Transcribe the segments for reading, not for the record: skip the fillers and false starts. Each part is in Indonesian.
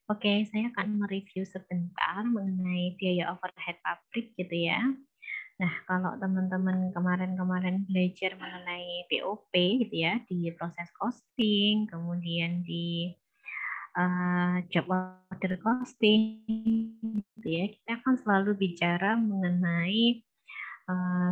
Oke, saya akan mereview sebentar mengenai biaya overhead pabrik gitu ya. Nah, kalau teman-teman kemarin-kemarin belajar mengenai BOP gitu ya, di proses costing, kemudian di job order costing gitu ya, kita akan selalu bicara mengenai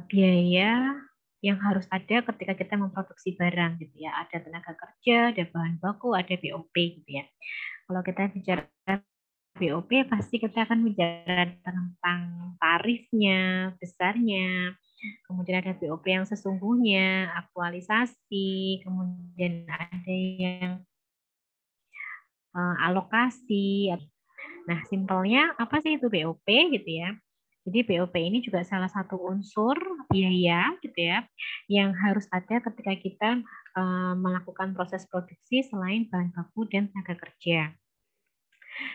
biaya yang harus ada ketika kita memproduksi barang gitu ya. Ada tenaga kerja, ada bahan baku, ada BOP gitu ya. Kalau kita bicara BOP pasti kita akan bicara tentang tarifnya, besarnya, kemudian ada BOP yang sesungguhnya, aktualisasi, kemudian ada yang alokasi. Nah, simpelnya apa sih itu BOP gitu ya? Jadi BOP ini juga salah satu unsur biaya gitu ya, yang harus ada ketika kita melakukan proses produksi selain bahan baku dan tenaga kerja.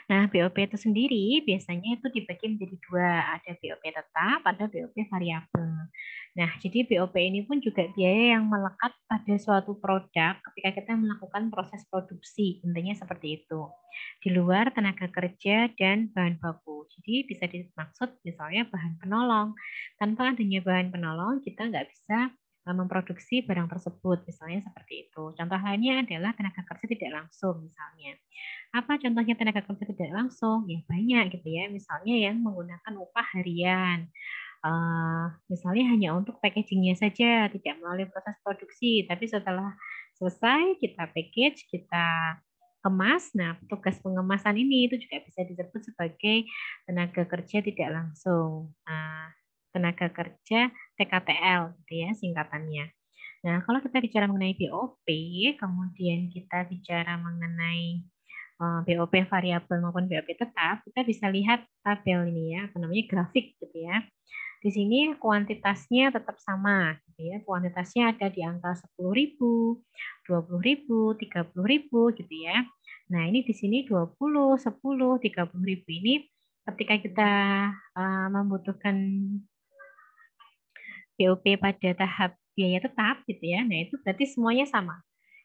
Nah, BOP itu sendiri biasanya itu dibagi menjadi dua, ada BOP tetap, ada BOP variabel. Nah, jadi BOP ini pun juga biaya yang melekat pada suatu produk ketika kita melakukan proses produksi, intinya seperti itu. Di luar tenaga kerja dan bahan baku. Jadi bisa dimaksud misalnya bahan penolong. Tanpa adanya bahan penolong, kita nggak bisa memproduksi barang tersebut, misalnya seperti itu. Contoh lainnya adalah tenaga kerja tidak langsung, misalnya. Apa contohnya tenaga kerja tidak langsung? Ya banyak gitu ya. Misalnya yang menggunakan upah harian. Misalnya hanya untuk packagingnya saja, tidak melalui proses produksi. Tapi setelah selesai, kita package, kita kemas. Nah, tugas pengemasan ini itu juga bisa disebut sebagai tenaga kerja tidak langsung. Tenaga kerja TKTL, gitu ya singkatannya. Nah, kalau kita bicara mengenai BOP, kemudian kita bicara mengenai BOP variabel maupun BOP tetap, kita bisa lihat tabel ini ya, apa namanya grafik gitu ya. Di sini kuantitasnya tetap sama, gitu ya. Kuantitasnya ada di angka 10.000, 20.000, 30.000 gitu ya. Nah, ini di sini 20, 10, 30.000 ini ketika kita membutuhkan BOP pada tahap biaya tetap gitu ya. Nah, itu berarti semuanya sama.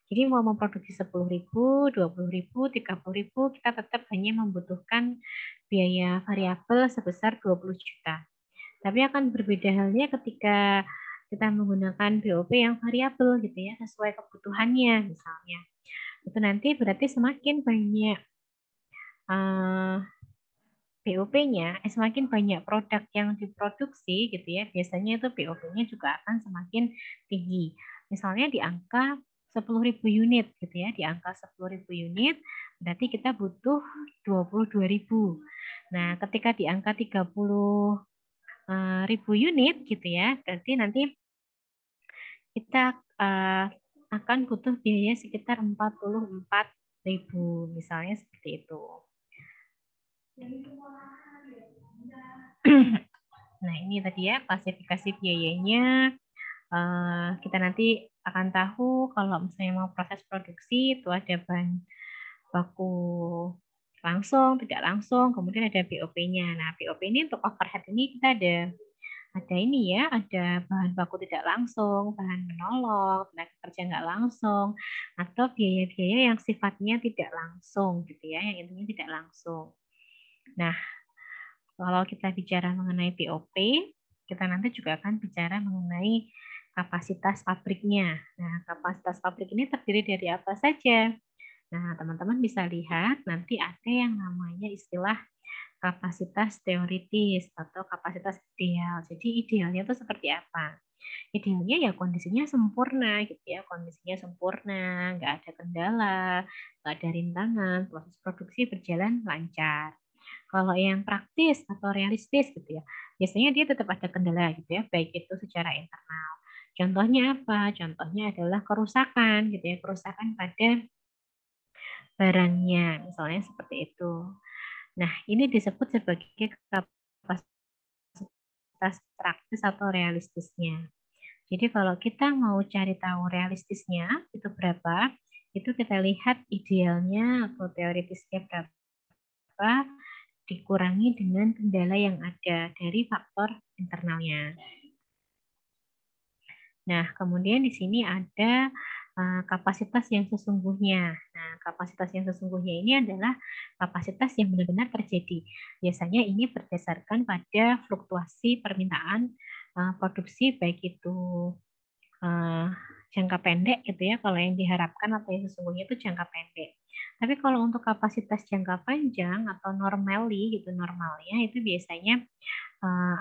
Jadi mau memproduksi 10.000, 20.000, 30.000, kita tetap hanya membutuhkan biaya variabel sebesar 20 juta. Tapi akan berbeda halnya ketika kita menggunakan BOP yang variabel gitu ya, sesuai kebutuhannya misalnya. Itu nanti berarti semakin banyak BOP-nya, semakin banyak produk yang diproduksi gitu ya, biasanya itu BOP-nya juga akan semakin tinggi. Misalnya di angka 10.000 unit gitu ya, di angka 10.000 unit berarti kita butuh 22.000. Nah, ketika di angka 30.000 unit gitu ya, berarti nanti kita akan butuh biaya sekitar 44.000 misalnya seperti itu. Nah, ini tadi ya klasifikasi biayanya. Kita nanti akan tahu kalau misalnya mau proses produksi itu ada bahan baku langsung, tidak langsung, kemudian ada BOP-nya. Nah, BOP ini untuk overhead ini kita ada ini ya, ada bahan baku tidak langsung, bahan menolong, tenaga kerja nggak langsung, atau biaya-biaya yang sifatnya tidak langsung gitu ya, yang intinya tidak langsung. Nah, kalau kita bicara mengenai BOP, kita nanti juga akan bicara mengenai kapasitas pabriknya. Nah, kapasitas pabrik ini terdiri dari apa saja? Nah, teman-teman bisa lihat nanti ada yang namanya istilah kapasitas teoritis atau kapasitas ideal. Jadi idealnya itu seperti apa? Idealnya ya kondisinya sempurna gitu ya, kondisinya sempurna, nggak ada kendala, nggak ada rintangan, proses produksi berjalan lancar. Kalau yang praktis atau realistis gitu ya, biasanya dia tetap ada kendala gitu ya, baik itu secara internal. Contohnya apa? Contohnya adalah kerusakan gitu ya, kerusakan pada barangnya, misalnya seperti itu. Nah, ini disebut sebagai kapasitas praktis atau realistisnya. Jadi kalau kita mau cari tahu realistisnya itu berapa, itu kita lihat idealnya atau teoritisnya berapa dikurangi dengan kendala yang ada dari faktor internalnya. Nah, kemudian di sini ada kapasitas yang sesungguhnya. Nah, kapasitas yang sesungguhnya ini adalah kapasitas yang benar-benar terjadi. Biasanya ini berdasarkan pada fluktuasi permintaan produksi, baik itu jangka pendek gitu ya, kalau yang diharapkan atau yang sesungguhnya itu jangka pendek. Tapi kalau untuk kapasitas jangka panjang atau normally gitu, normalnya itu biasanya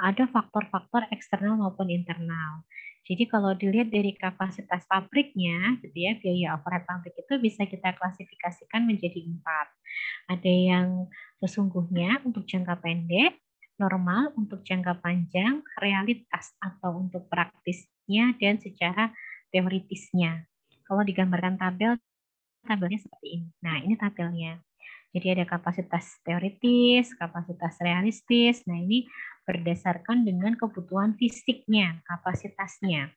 ada faktor-faktor eksternal maupun internal. Jadi kalau dilihat dari kapasitas pabriknya, gitu ya, biaya overhead pabrik itu bisa kita klasifikasikan menjadi 4. Ada yang sesungguhnya untuk jangka pendek, normal untuk jangka panjang, realitas atau untuk praktisnya, dan secara teoritisnya. Kalau digambarkan tabelnya seperti ini. Nah, ini tabelnya. Jadi ada kapasitas teoritis, kapasitas realistis. Nah, ini berdasarkan dengan kebutuhan fisiknya, kapasitasnya.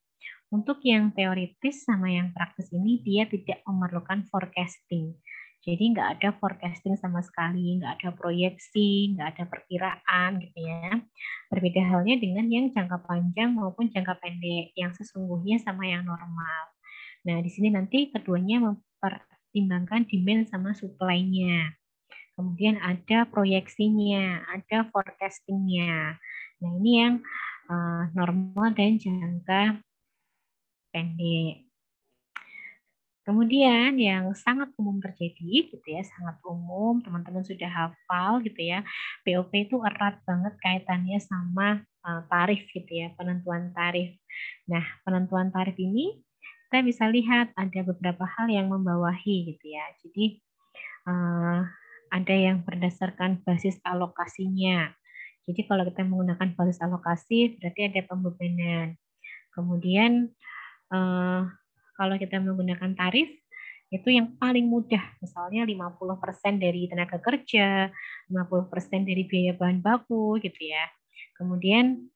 Untuk yang teoritis sama yang praktis ini dia tidak memerlukan forecasting. Jadi nggak ada forecasting sama sekali, nggak ada proyeksi, nggak ada perkiraan gitu ya. Berbeda halnya dengan yang jangka panjang maupun jangka pendek, yang sesungguhnya sama yang normal. Nah, di sini nanti keduanya mempertimbangkan demand sama supply-nya. Kemudian ada proyeksinya, ada forecastingnya. Nah, ini yang normal dan jangka pendek. Kemudian yang sangat umum terjadi gitu ya, sangat umum, teman-teman sudah hafal gitu ya. BOP itu erat banget kaitannya sama tarif gitu ya, penentuan tarif. Nah, penentuan tarif ini kita bisa lihat ada beberapa hal yang membawahi gitu ya. Jadi ada yang berdasarkan basis alokasinya. Jadi kalau kita menggunakan basis alokasi berarti ada pembebanan. Kemudian kalau kita menggunakan tarif, itu yang paling mudah, misalnya 50% dari tenaga kerja, 50% dari biaya bahan baku, gitu ya. Kemudian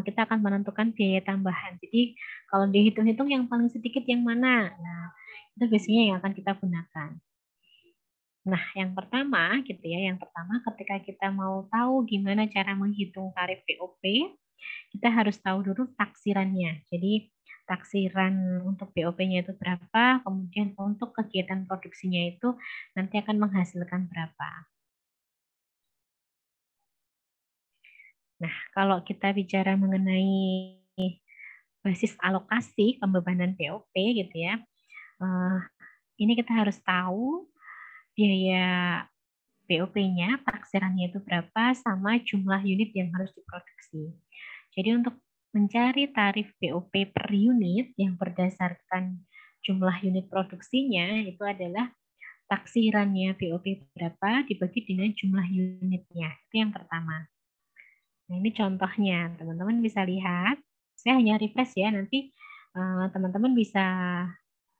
kita akan menentukan biaya tambahan. Jadi kalau dihitung-hitung yang paling sedikit yang mana? Nah, itu biasanya yang akan kita gunakan. Nah, yang pertama gitu ya, yang pertama ketika kita mau tahu gimana cara menghitung tarif BOP, kita harus tahu dulu taksirannya. Jadi taksiran untuk BOP-nya itu berapa, kemudian untuk kegiatan produksinya itu nanti akan menghasilkan berapa. Nah, kalau kita bicara mengenai basis alokasi pembebanan BOP gitu ya, ini kita harus tahu biaya BOP-nya, taksirannya itu berapa, sama jumlah unit yang harus diproduksi. Jadi untuk mencari tarif BOP per unit yang berdasarkan jumlah unit produksinya, itu adalah taksirannya BOP berapa dibagi dengan jumlah unitnya. Itu yang pertama. Nah, ini contohnya. Teman-teman bisa lihat. Saya hanya refresh ya, nanti teman-teman bisa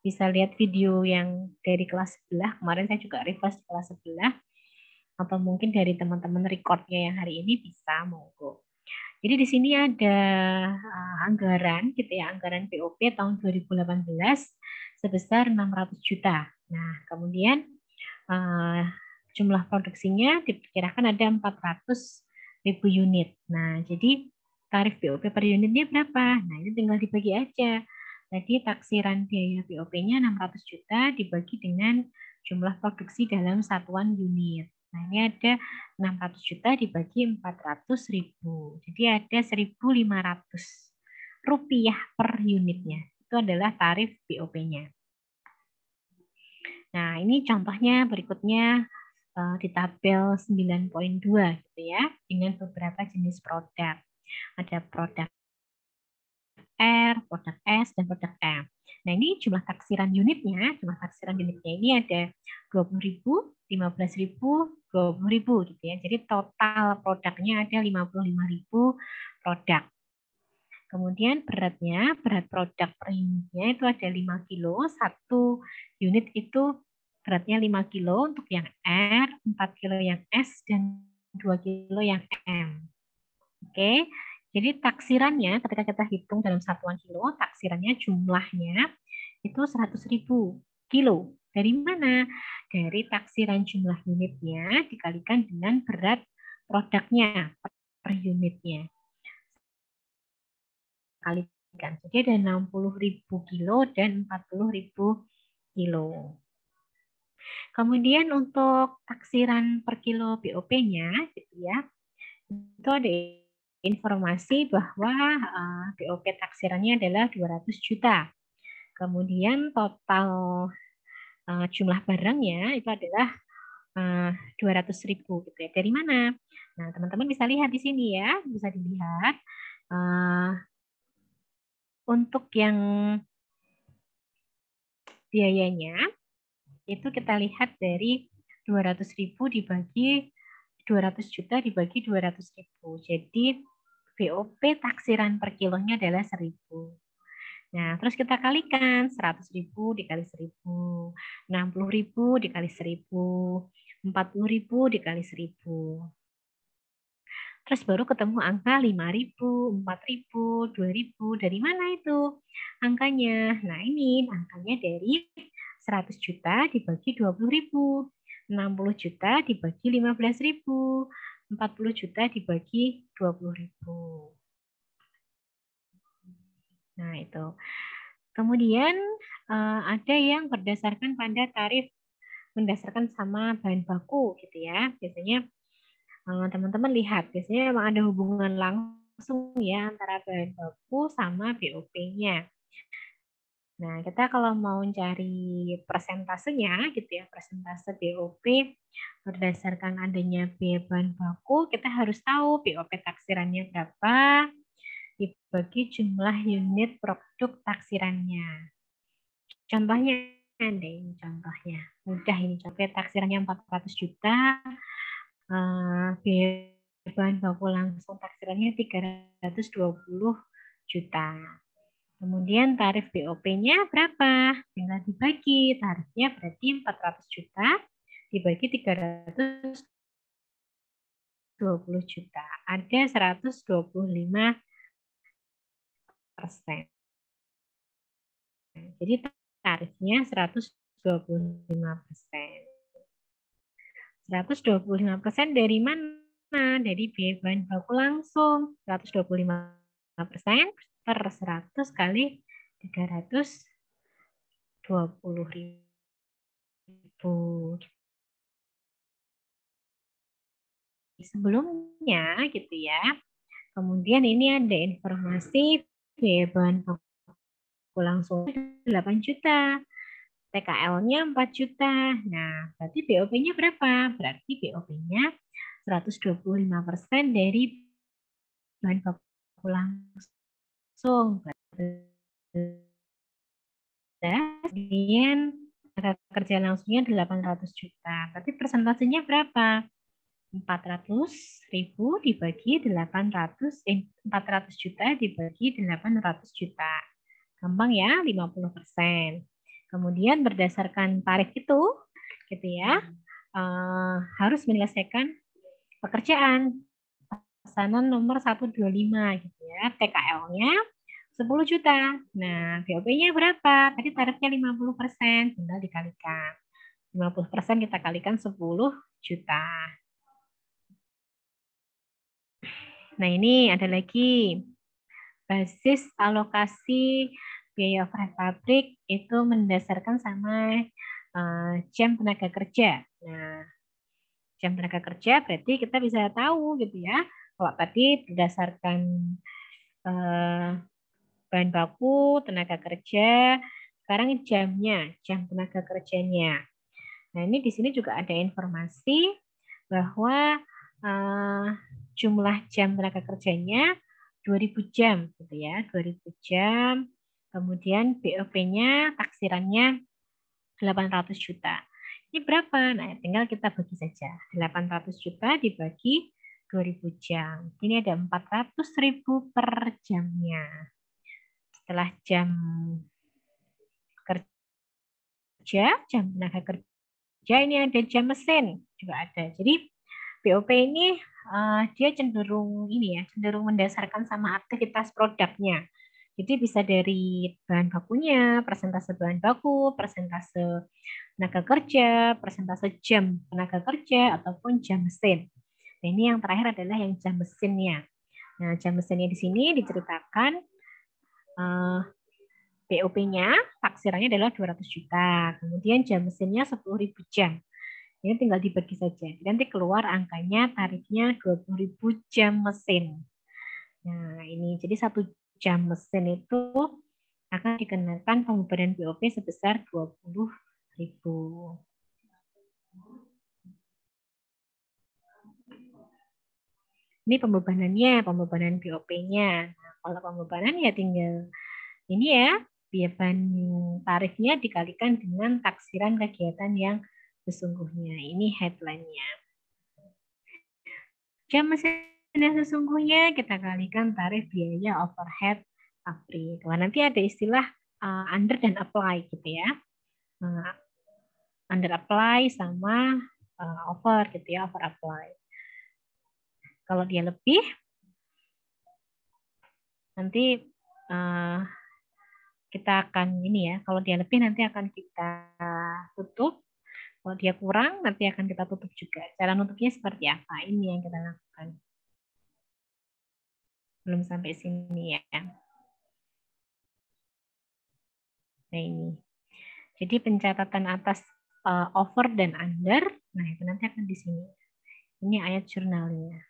lihat video yang dari kelas sebelah. Kemarin saya juga refresh di kelas sebelah. Atau mungkin dari teman-teman recordnya yang hari ini bisa, monggo. Jadi di sini ada anggaran gitu ya, anggaran BOP tahun 2018 sebesar 600 juta. Nah, kemudian jumlah produksinya diperkirakan ada 400.000 unit. Nah, jadi tarif BOP per unitnya berapa? Nah, ini tinggal dibagi aja. Jadi taksiran biaya BOP-nya 600 juta dibagi dengan jumlah produksi dalam satuan unit. Nah, ini ada 600 juta dibagi 400.000. Jadi ada 1.500 rupiah per unitnya. Itu adalah tarif BOP-nya. Nah, ini contohnya berikutnya di tabel 9.2 gitu ya, dengan beberapa jenis produk. Ada produk R, produk S, dan produk M. Nah, ini jumlah taksiran unitnya ini ada 20.000, 15.000, 20.000 gitu ya. Jadi total produknya ada 55.000 produk. Kemudian berat produk per unitnya itu ada 5 kilo, satu unit itu beratnya 5 kilo untuk yang R, 4 kilo yang S, dan 2 kilo yang M. Oke, jadi taksirannya ketika kita hitung dalam satuan kilo, taksirannya jumlahnya itu 100.000 kilo. Dari mana? Dari taksiran jumlah unitnya dikalikan dengan berat produknya per unitnya. Kalikan. Jadi ada 60.000 kilo dan 40.000 kilo. Kemudian untuk taksiran per kilo BOP-nya, gitu ya, itu ada informasi bahwa BOP taksirannya adalah 200 juta. Kemudian total jumlah barangnya itu adalah 200.000 gitu ya. Dari mana? Nah, teman-teman bisa lihat di sini ya, bisa dilihat untuk yang biayanya itu kita lihat dari 200.000 dibagi 200 juta dibagi 200.000. Jadi BOP taksiran per kilonya adalah 1.000. Nah, terus kita kalikan 100.000 dikali 1.000, 60.000 dikali 1.000, 40.000 dikali 1.000. Terus baru ketemu angka 5.000, 4.000, 2.000. Dari mana itu angkanya? Nah, ini angkanya dari 100 juta dibagi 20.000, 60 juta dibagi 15.000, 40 juta dibagi 20.000. Nah, itu. Kemudian ada yang berdasarkan pada tarif mendasarkan sama bahan baku gitu ya. Biasanya teman-teman lihat, biasanya memang ada hubungan langsung ya antara bahan baku sama BOP-nya. Nah, kita kalau mau cari persentasenya gitu ya, persentase BOP berdasarkan adanya biaya bahan baku, kita harus tahu BOP taksirannya berapa dibagi jumlah unit produk taksirannya. Contohnya deh, contohnya. Mudah ini, contohnya taksirannya 400 juta, biaya bahan baku langsung taksirannya 320 juta. Kemudian tarif BOP-nya berapa? Tinggal dibagi. Tarifnya berarti 400 juta dibagi 320 juta. Ada 125%. Jadi tarifnya 125%. 125% dari mana? Dari biaya bahan baku langsung. 125% per 100 kali 320.000. Sebelumnya gitu ya. Kemudian ini ada informasi biaya bahan baku langsung 8 juta. TKL-nya 4 juta. Nah, berarti BOP-nya berapa? Berarti BOP-nya 125% dari bahan baku langsung. Kemudian tenaga kerja langsungnya 800 juta. Berarti persentasenya berapa? 400.000 dibagi 400 juta dibagi 800 juta. Gampang ya, 50%. Kemudian berdasarkan tarif itu, gitu ya, harus menyelesaikan pekerjaan pesanan nomor 125 gitu ya. TKL-nya 10 juta. Nah, BOP-nya berapa? Tadi tarifnya 50%, tinggal dikalikan. 50% kita kalikan 10 juta. Nah, ini ada lagi. Basis alokasi biaya overhead pabrik itu mendasarkan sama jam tenaga kerja. Nah, jam tenaga kerja berarti kita bisa tahu gitu ya. Kalau tadi berdasarkan bahan baku, tenaga kerja, sekarang jamnya, jam tenaga kerjanya. Nah, ini di sini juga ada informasi bahwa jumlah jam tenaga kerjanya 2000 jam gitu ya, 2000 jam. Kemudian BOP-nya taksirannya 800 juta. Ini berapa? Nah, tinggal kita bagi saja. 800 juta dibagi 2000 jam. Ini ada 400.000 per jamnya. Setelah jam kerja, jam tenaga kerja, ini ada jam mesin juga ada. Jadi BOP ini dia cenderung ini ya, cenderung mendasarkan sama aktivitas produknya. Jadi bisa dari bahan bakunya, persentase bahan baku, persentase tenaga kerja, persentase jam tenaga kerja, ataupun jam mesin. Nah, ini yang terakhir adalah yang jam mesinnya. Nah, jam mesinnya di sini diceritakan BOP-nya, taksirannya adalah 200 juta. Kemudian jam mesinnya 10.000 jam. Ini tinggal dibagi saja. Nanti keluar angkanya tarifnya 20.000 jam mesin. Nah, ini jadi 1 jam mesin itu akan dikenakan pembebanan BOP sebesar 20.000. Ini pembebanan BOP-nya. Nah, kalau pembebanan ya tinggal ini ya, beban tarifnya dikalikan dengan taksiran kegiatan yang sesungguhnya. Ini headline-nya. Jam mesin yang sesungguhnya kita kalikan tarif biaya overhead pabrik. Wah, nanti ada istilah under dan apply gitu ya. Under apply sama over gitu ya, over apply. Kalau dia lebih, nanti kita akan ini ya, kalau dia lebih nanti akan kita tutup. Kalau dia kurang, nanti akan kita tutup juga. Cara nutupnya seperti apa? Ini yang kita lakukan. Belum sampai sini ya. Nah, ini. Jadi pencatatan atas over dan under, nah itu nanti akan di sini. Ini ayat jurnalnya.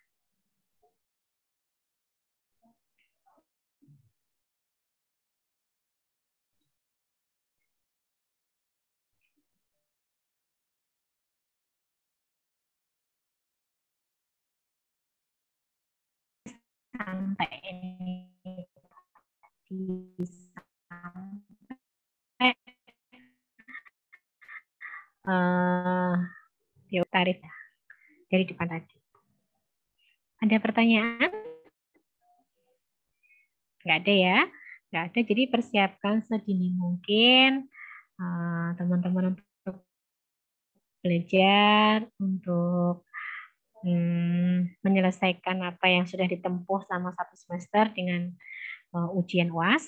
Sampai ini sampai tarif dari depan tadi. Ada pertanyaan? Nggak ada ya? Nggak ada. Jadi persiapkan sedini mungkin teman-teman untuk belajar, untuk menyelesaikan apa yang sudah ditempuh selama 1 semester dengan ujian UAS.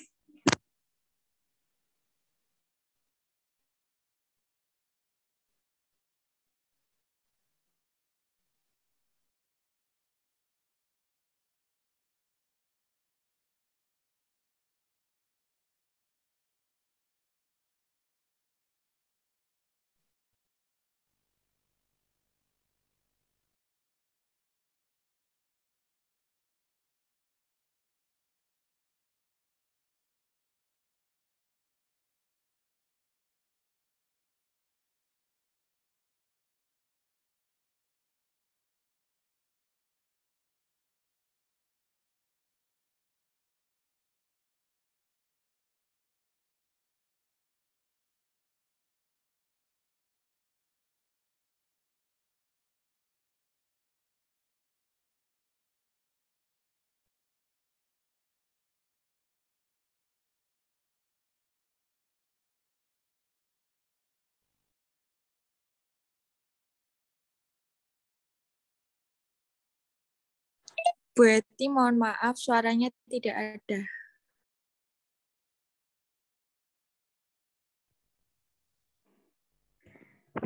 Bu Eti, mohon maaf suaranya tidak ada.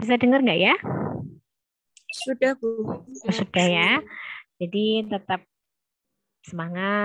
Bisa dengar nggak ya? Sudah, Bu. Sudah ya. Jadi tetap semangat